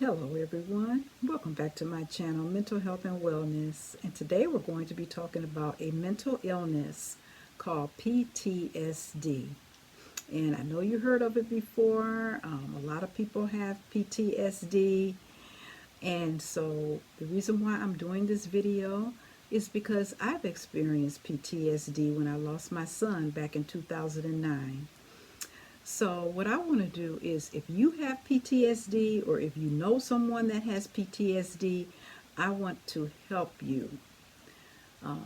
Hello everyone, welcome back to my channel Mental Health and Wellness, and today we're going to be talking about a mental illness called PTSD. And I know you heard of it before. A lot of people have PTSD, and so the reason why I'm doing this video is because I've experienced PTSD when I lost my son back in 2009. So, what I want to do is if you have PTSD or if you know someone that has PTSD, I want to help you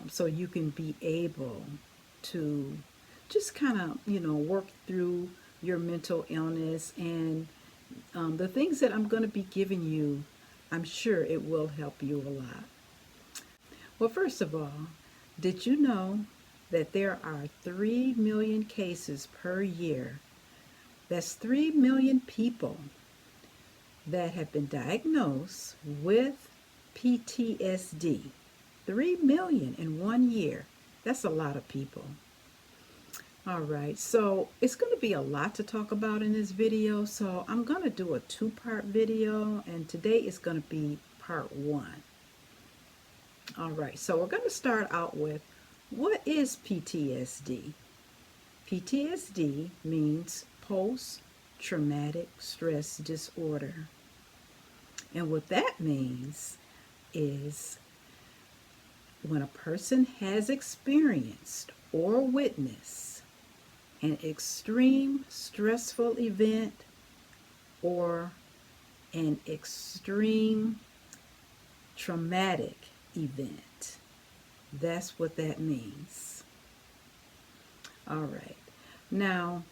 so you can be able to just kind of, work through your mental illness. And the things that I'm going to be giving you, I'm sure it will help you a lot. Well, first of all, did you know that there are 3 million cases per year? That's 3 million people that have been diagnosed with PTSD. 3 million in 1 year. That's a lot of people. All right, so it's going to be a lot to talk about in this video. So I'm going to do a two-part video, and today is going to be part one. All right, so we're going to start out with what is PTSD? PTSD means post-traumatic stress disorder. And what that means is when a person has experienced or witnessed an extreme stressful event or an extreme traumatic event. That's what that means. All right. Now,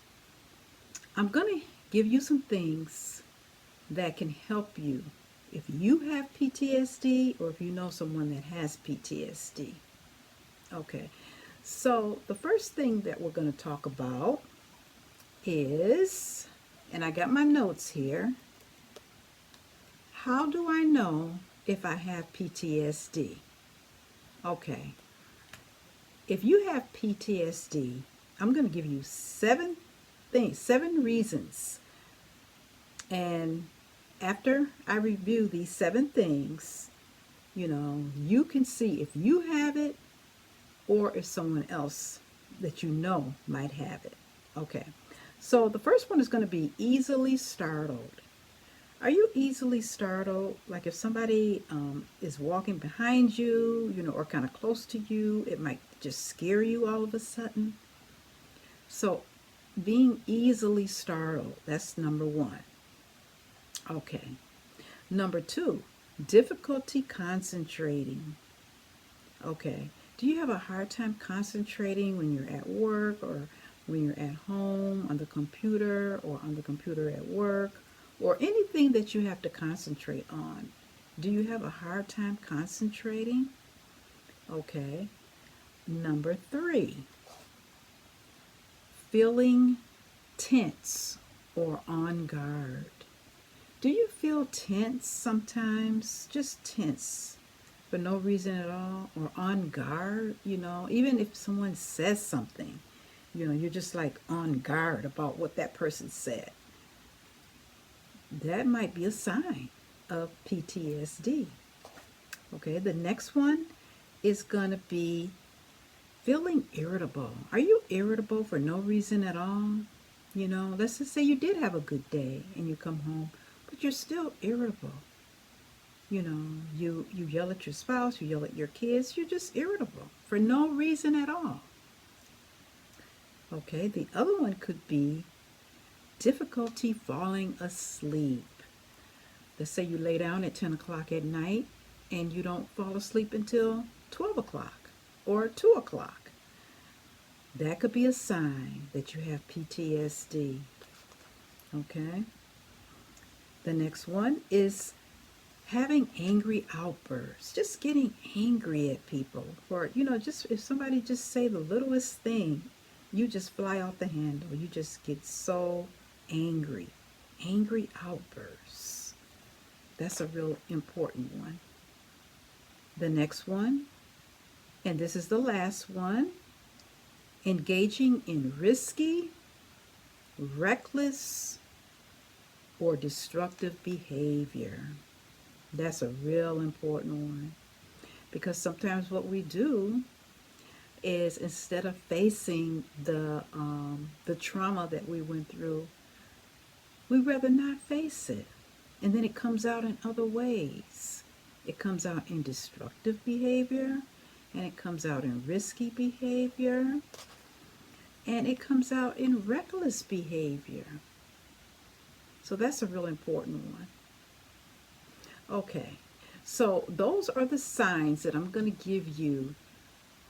I'm going to give you some things that can help you if you have PTSD or if you know someone that has PTSD. Okay, so the first thing that we're going to talk about is, and I got my notes here, how do I know if I have PTSD? Okay, if you have PTSD, I'm going to give you 7 reasons. And after I review these 7 things, you can see if you have it or if someone else that you know might have it. Okay, so the first one is going to be easily startled. Are you easily startled? Like if somebody is walking behind you, or kind of close to you, it might just scare you all of a sudden. So being easily startled, that's number one. Okay. Number 2, difficulty concentrating. Okay. Do you have a hard time concentrating when you're at work or when you're at home on the computer or on the computer at work or anything that you have to concentrate on? Do you have a hard time concentrating? Okay. Number 3, feeling tense or on guard. Do you feel tense sometimes? Just tense for no reason at all or on guard, even if someone says something, you're just like on guard about what that person said. That might be a sign of PTSD. Okay, the next one is going to be feeling irritable. Are you irritable for no reason at all? Let's just say you did have a good day and you come home, but you're still irritable. You yell at your spouse, you yell at your kids, you're just irritable for no reason at all. Okay, the other one could be difficulty falling asleep. Let's say you lay down at 10 o'clock at night and you don't fall asleep until 12 o'clock or 2 o'clock. That could be a sign that you have PTSD. Okay? The next one is having angry outbursts, just getting angry at people for, just if somebody just say the littlest thing, you just fly off the handle. You just get so angry. Angry outbursts. That's a real important one. The next one, and this is the last one, engaging in risky, reckless, or destructive behavior. That's a real important one, because sometimes what we do is, instead of facing the trauma that we went through, we rather not face it. And then it comes out in other ways. It comes out in destructive behavior, and it comes out in risky behavior, and it comes out in reckless behavior. So that's a real important one. Okay, so those are the signs that I'm going to give you.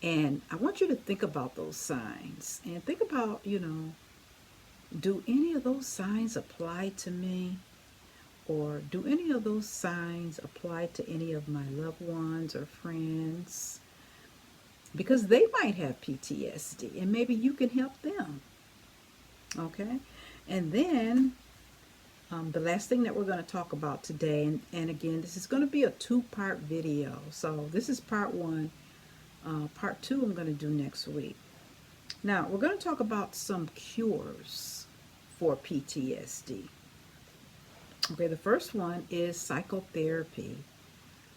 And I want you to think about those signs and think about, do any of those signs apply to me? Or do any of those signs apply to any of my loved ones or friends? Because they might have PTSD and maybe you can help them. Okay? And then the last thing that we're going to talk about today, and again, this is going to be a two-part video. So this is part one. Part two I'm going to do next week. Now, we're going to talk about some cures for PTSD. Okay, the first one is psychotherapy.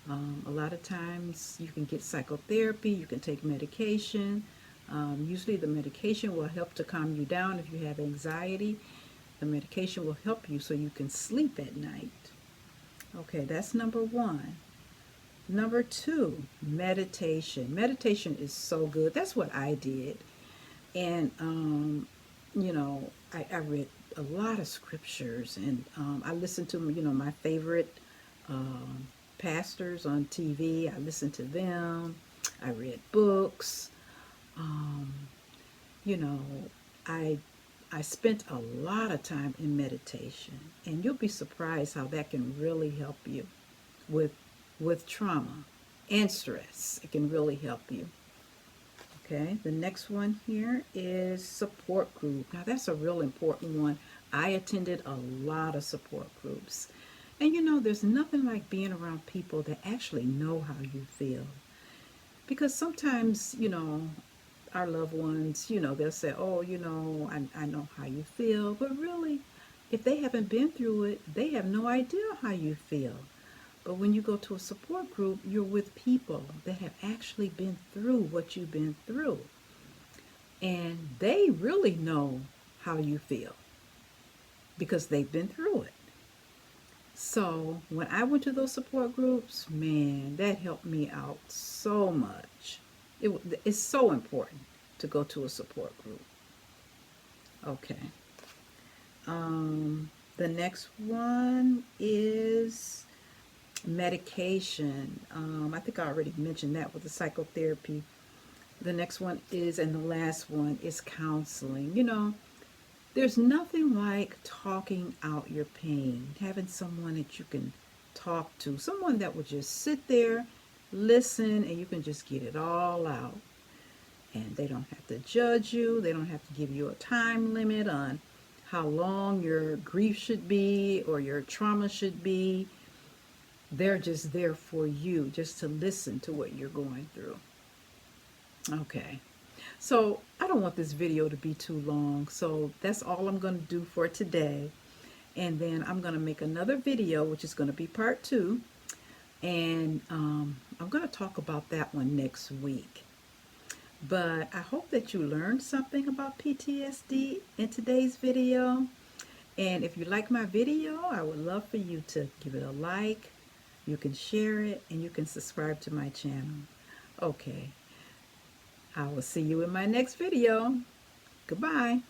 A lot of times you can get psychotherapy, you can take medication. Usually the medication will help to calm you down if you have anxiety. The medication will help you so you can sleep at night. Okay, that's number one. Number two, meditation. Meditation is so good. That's what I did. And, I read a lot of scriptures, and I listened to, my favorite pastors on TV. I listened to them. I read books. Um, you know, I spent a lot of time in meditation, and you'll be surprised how that can really help you with trauma and stress. It can really help you. Okay, the next one here is support group. Now that's a real important one. I attended a lot of support groups. And there's nothing like being around people that actually know how you feel. Because sometimes, our loved ones, they'll say, oh, I know how you feel. But really, if they haven't been through it, they have no idea how you feel. But when you go to a support group, you're with people that have actually been through what you've been through. And they really know how you feel because they've been through it. So when I went to those support groups, man, that helped me out so much. It's so important to go to a support group. Okay. The next one is medication. I think I already mentioned that with the psychotherapy. The next one is, and the last one is counseling. There's nothing like talking out your pain, having someone that you can talk to, someone that will just sit there, listen, and you can just get it all out. And they don't have to judge you. They don't have to give you a time limit on how long your grief should be or your trauma should be. They're just there for you, just to listen to what you're going through. Okay. So I don't want this video to be too long. So that's all I'm going to do for today. And then I'm going to make another video, which is going to be part two. And I'm going to talk about that one next week. But I hope that you learned something about PTSD in today's video. And if you like my video, I would love for you to give it a like. You can share it, and you can subscribe to my channel. Okay. I will see you in my next video. Goodbye.